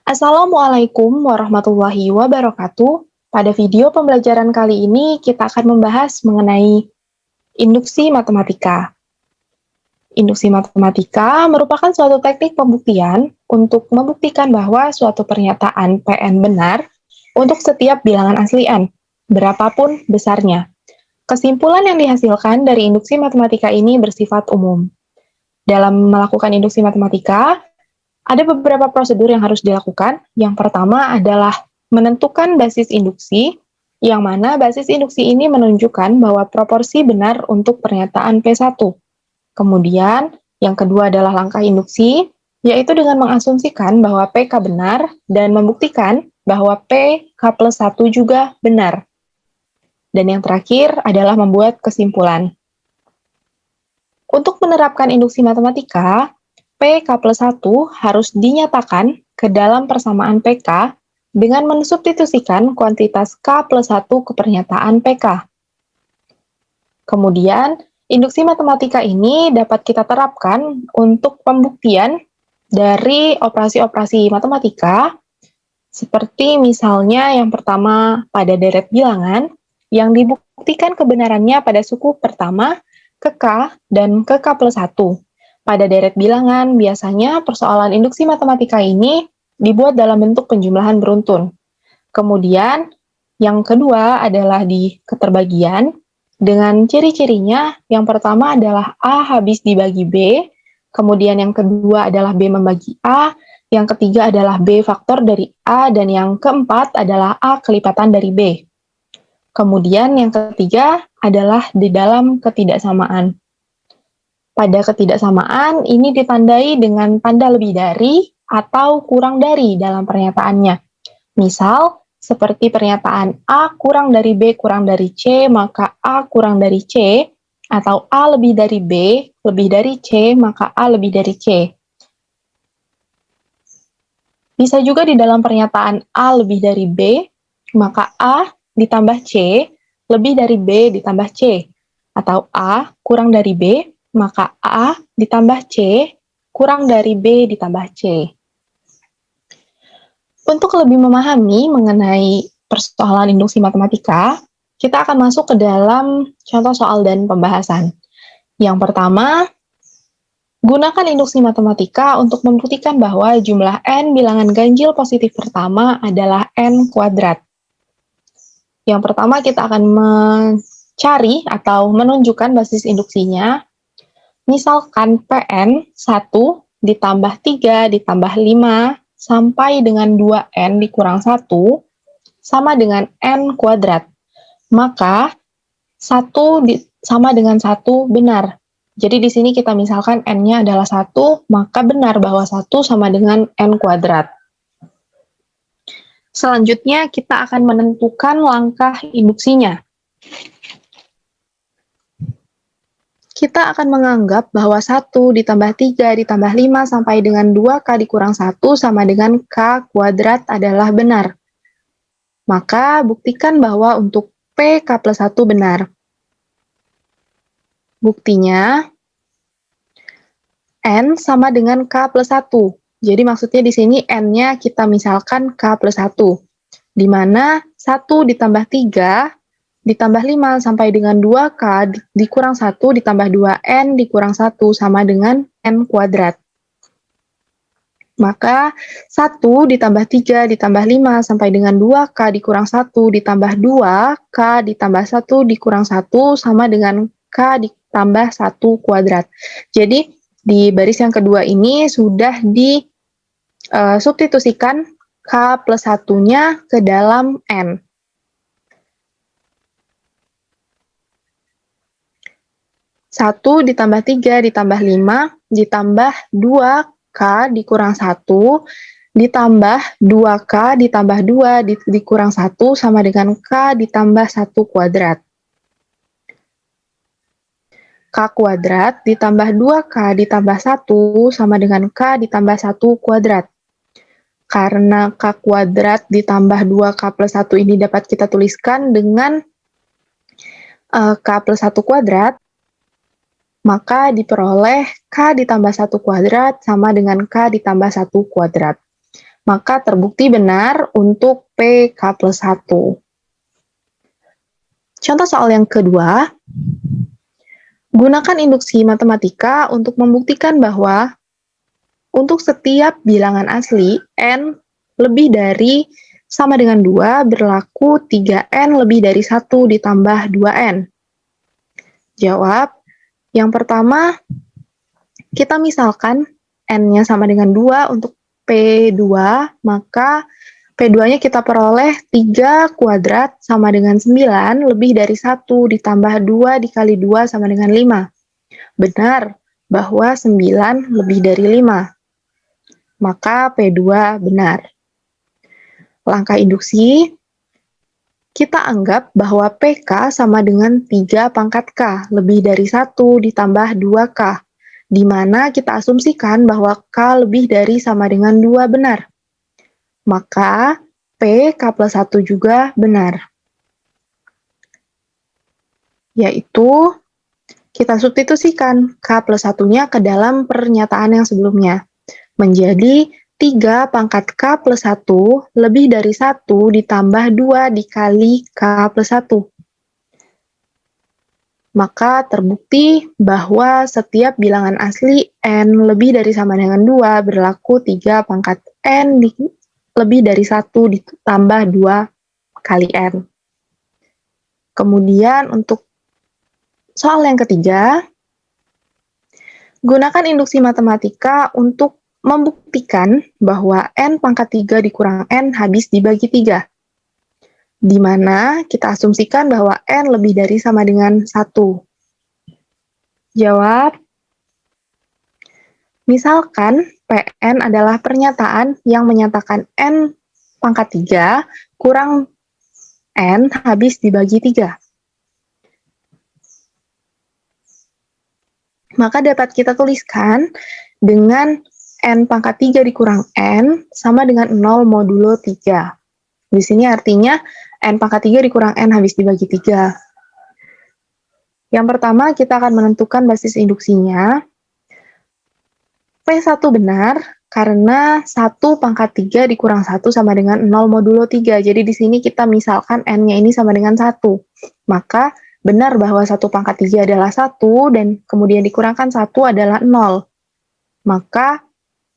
Assalamualaikum warahmatullahi wabarakatuh. Pada video pembelajaran kali ini, kita akan membahas mengenai induksi matematika. Induksi matematika merupakan suatu teknik pembuktian untuk membuktikan bahwa suatu pernyataan Pn benar untuk setiap bilangan asli n, berapapun besarnya. Kesimpulan yang dihasilkan dari induksi matematika ini bersifat umum. Dalam melakukan induksi matematika, ada beberapa prosedur yang harus dilakukan. Yang pertama adalah menentukan basis induksi, yang mana basis induksi ini menunjukkan bahwa proporsi benar untuk pernyataan P1. Kemudian, yang kedua adalah langkah induksi, yaitu dengan mengasumsikan bahwa PK benar dan membuktikan bahwa PK plus 1 juga benar. Dan yang terakhir adalah membuat kesimpulan. Untuk menerapkan induksi matematika, PK plus 1 harus dinyatakan ke dalam persamaan PK dengan mensubstitusikan kuantitas K plus 1 ke pernyataan PK. Kemudian, induksi matematika ini dapat kita terapkan untuk pembuktian dari operasi-operasi matematika, seperti misalnya yang pertama pada deret bilangan, yang dibuktikan kebenarannya pada suku pertama, ke K, dan ke K plus 1. Pada deret bilangan, biasanya persoalan induksi matematika ini dibuat dalam bentuk penjumlahan beruntun. Kemudian, yang kedua adalah di keterbagian, dengan ciri-cirinya, yang pertama adalah A habis dibagi B, kemudian yang kedua adalah B membagi A, yang ketiga adalah B faktor dari A, dan yang keempat adalah A kelipatan dari B. Kemudian yang ketiga adalah di dalam ketidaksamaan. Pada ketidaksamaan, ini ditandai dengan tanda lebih dari atau kurang dari dalam pernyataannya. Misal, seperti pernyataan A kurang dari B kurang dari C, maka A kurang dari C, atau A lebih dari B lebih dari C, maka A lebih dari C. Bisa juga di dalam pernyataan A lebih dari B, maka A ditambah C lebih dari B ditambah C, atau A kurang dari B, maka A ditambah C kurang dari B ditambah C. Untuk lebih memahami mengenai persoalan induksi matematika, kita akan masuk ke dalam contoh soal dan pembahasan. Yang pertama, gunakan induksi matematika untuk membuktikan bahwa jumlah n bilangan ganjil positif pertama adalah n kuadrat. Yang pertama, kita akan mencari atau menunjukkan basis induksinya. Misalkan Pn 1 ditambah 3 ditambah 5 sampai dengan 2n dikurang 1 sama dengan n kuadrat. Maka 1 sama dengan 1 benar. Jadi di sini kita misalkan n-nya adalah 1, maka benar bahwa 1 sama dengan n kuadrat. Selanjutnya kita akan menentukan langkah induksinya. Kita akan menganggap bahwa 1 ditambah 3 ditambah 5 sampai dengan 2K dikurang 1 sama dengan K kuadrat adalah benar. Maka buktikan bahwa untuk PK plus 1 benar. Buktinya, N sama dengan K plus 1. Jadi maksudnya di sini N-nya kita misalkan K plus 1. Di mana 1 ditambah 3 ditambah 5 sampai dengan 2K dikurang 1 ditambah 2N dikurang 1 sama dengan N kuadrat. Maka 1 ditambah 3 ditambah 5 sampai dengan 2K dikurang 1 ditambah 2K ditambah 1 dikurang 1 sama dengan K ditambah 1 kuadrat. Jadi di baris yang kedua ini sudah disubstitusikan K plus 1-nya ke dalam N. Satu ditambah 3 ditambah 5 ditambah 2K dikurang 1 ditambah 2K ditambah 2 dikurang 1 sama dengan K ditambah 1 kuadrat. K kuadrat ditambah 2K ditambah 1 sama dengan K ditambah 1 kuadrat. Karena K kuadrat ditambah 2K plus 1 ini dapat kita tuliskan dengan K plus 1 kuadrat, maka diperoleh K ditambah 1 kuadrat sama dengan K ditambah 1 kuadrat. maka terbukti benar untuk PK plus 1. Contoh soal yang kedua, gunakan induksi matematika untuk membuktikan bahwa untuk setiap bilangan asli, N lebih dari sama dengan 2 berlaku 3N lebih dari 1 ditambah 2N. Jawab. Yang pertama, kita misalkan N-nya sama dengan 2 untuk P2, maka P2-nya kita peroleh 3 kuadrat sama dengan 9 lebih dari 1 ditambah 2 dikali 2 sama dengan 5. Benar bahwa 9 lebih dari 5. Maka P2 benar. Langkah induksi, kita anggap bahwa PK sama dengan 3 pangkat K lebih dari 1 ditambah 2K, di mana kita asumsikan bahwa K lebih dari sama dengan 2 benar. Maka PK plus 1 juga benar. Yaitu, kita substitusikan K plus 1-nya ke dalam pernyataan yang sebelumnya. Menjadi 3 pangkat K plus 1 lebih dari 1 ditambah 2 dikali K plus 1. Maka terbukti bahwa setiap bilangan asli N lebih dari sama dengan 2 berlaku 3 pangkat N lebih dari 1 ditambah 2 kali N. Kemudian untuk soal yang ketiga, gunakan induksi matematika untuk membuktikan bahwa N pangkat 3 dikurang N habis dibagi 3. Di mana kita asumsikan bahwa N lebih dari sama dengan 1. Jawab. Misalkan Pn adalah pernyataan yang menyatakan N pangkat 3 kurang N habis dibagi 3. Maka dapat kita tuliskan dengan N pangkat 3 dikurang N sama dengan 0 modulo 3. Di sini artinya N pangkat 3 dikurang N habis dibagi 3. Yang pertama, kita akan menentukan basis induksinya. P1 benar, karena 1 pangkat 3 dikurang 1 sama dengan 0 modulo 3. Jadi di sini kita misalkan N-nya ini sama dengan 1. Maka benar bahwa 1 pangkat 3 adalah 1, dan kemudian dikurangkan 1 adalah 0. Maka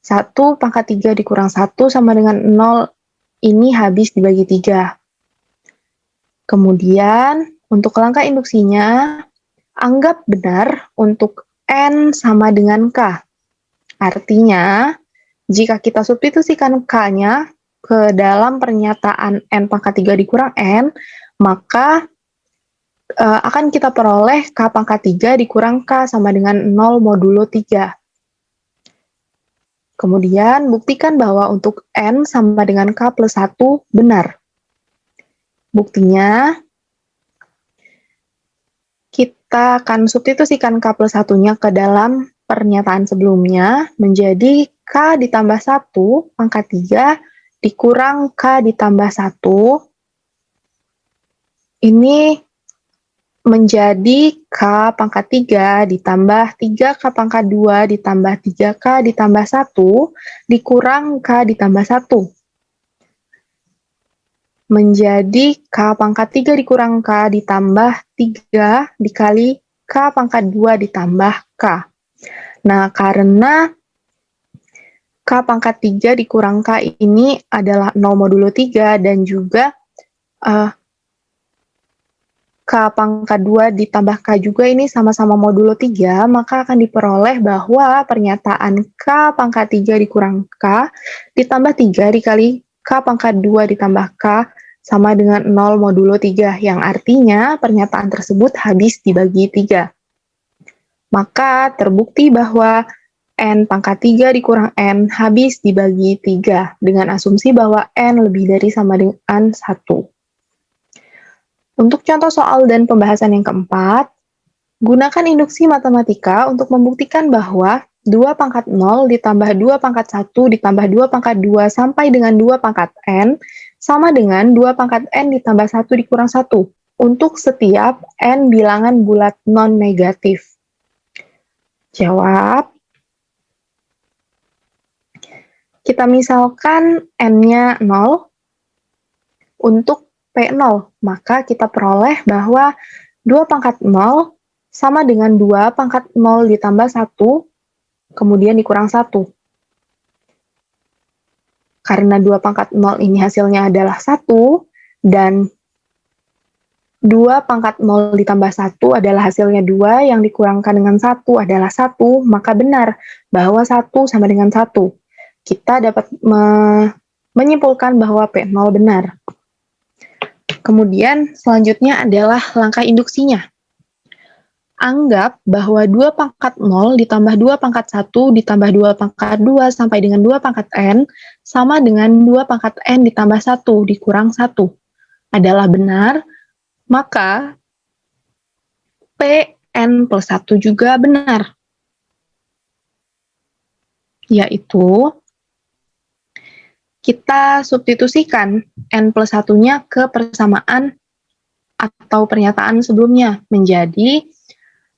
1 pangkat 3 dikurang 1 sama dengan 0 ini habis dibagi 3. Kemudian, untuk langkah induksinya, anggap benar untuk N sama dengan K. Artinya, jika kita substitusikan K-nya ke dalam pernyataan N pangkat 3 dikurang N, maka akan kita peroleh K pangkat 3 dikurang K sama dengan 0 modulo 3. Kemudian, buktikan bahwa untuk N sama dengan K plus 1 benar. Buktinya, kita akan substitusikan K plus 1-nya ke dalam pernyataan sebelumnya menjadi K ditambah 1 pangkat 3 dikurang K ditambah 1. Ini menjadi K pangkat 3 ditambah 3K pangkat 2 ditambah 3K ditambah 1 dikurang K ditambah 1. Menjadi K pangkat 3 dikurang K ditambah 3 dikali K pangkat 2 ditambah K. Nah, karena K pangkat 3 dikurang K ini adalah 0 modulo 3 dan juga K pangkat 2 ditambah K juga ini sama-sama modulo 3, maka akan diperoleh bahwa pernyataan K pangkat 3 dikurang K ditambah 3 dikali K pangkat 2 ditambah K sama dengan 0 modulo 3, yang artinya pernyataan tersebut habis dibagi 3. Maka terbukti bahwa N pangkat 3 dikurang N habis dibagi 3, dengan asumsi bahwa N lebih dari sama dengan 1. Untuk contoh soal dan pembahasan yang keempat, gunakan induksi matematika untuk membuktikan bahwa 2 pangkat 0 ditambah 2 pangkat 1 ditambah 2 pangkat 2 sampai dengan 2 pangkat N sama dengan 2 pangkat N ditambah 1 dikurang 1 untuk setiap N bilangan bulat non-negatif. Jawab. Kita misalkan N-nya 0 untuk P0, maka kita peroleh bahwa 2 pangkat 0 sama dengan 2 pangkat 0 ditambah 1, kemudian dikurang 1. Karena 2 pangkat 0 ini hasilnya adalah 1, dan 2 pangkat 0 ditambah 1 adalah hasilnya 2, yang dikurangkan dengan 1 adalah 1, maka benar bahwa 1 sama dengan 1. Kita dapat menyimpulkan bahwa P0 benar. Kemudian selanjutnya adalah langkah induksinya. Anggap bahwa 2 pangkat 0 ditambah 2 pangkat 1 ditambah 2 pangkat 2 sampai dengan 2 pangkat n sama dengan 2 pangkat n ditambah 1 dikurang 1 adalah benar, maka Pn plus 1 juga benar. Yaitu, kita substitusikan n plus 1-nya ke persamaan atau pernyataan sebelumnya menjadi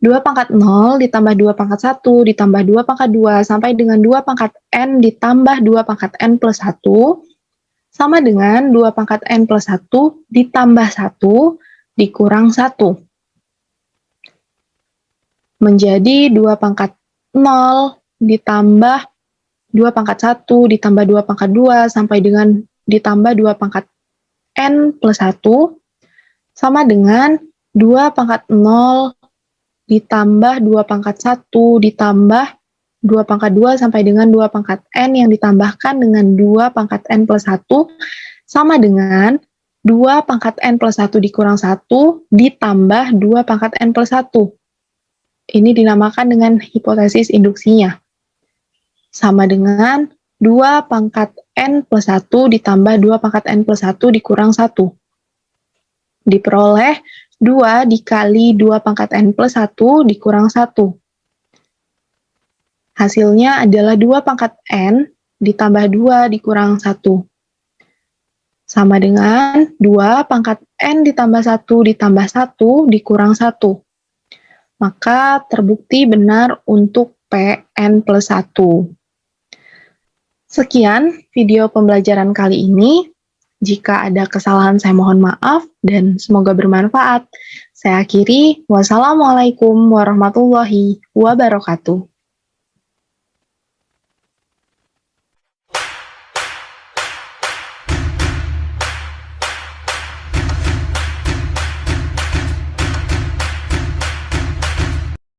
2 pangkat 0 ditambah 2 pangkat 1 ditambah 2 pangkat 2 sampai dengan 2 pangkat n ditambah 2 pangkat n plus 1 sama dengan 2 pangkat n plus 1 ditambah 1 dikurang 1. Menjadi 2 pangkat 0 ditambah 2 pangkat 1 ditambah 2 pangkat 2 sampai dengan ditambah 2 pangkat n plus 1 sama dengan 2 pangkat 0 ditambah 2 pangkat 1 ditambah 2 pangkat 2 sampai dengan 2 pangkat n yang ditambahkan dengan 2 pangkat n plus 1 sama dengan 2 pangkat n plus 1 dikurang 1 ditambah 2 pangkat n plus 1. Ini dinamakan dengan hipotesis induksinya. Sama dengan 2 pangkat n plus 1 ditambah 2 pangkat n plus 1 dikurang 1. Diperoleh 2 dikali 2 pangkat n plus 1 dikurang 1. Hasilnya adalah 2 pangkat n ditambah 2 dikurang 1. Sama dengan 2 pangkat n ditambah 1 ditambah 1 dikurang 1. Maka terbukti benar untuk Pn plus 1. Sekian video pembelajaran kali ini. Jika ada kesalahan saya mohon maaf dan semoga bermanfaat. Saya akhiri, wassalamualaikum warahmatullahi wabarakatuh.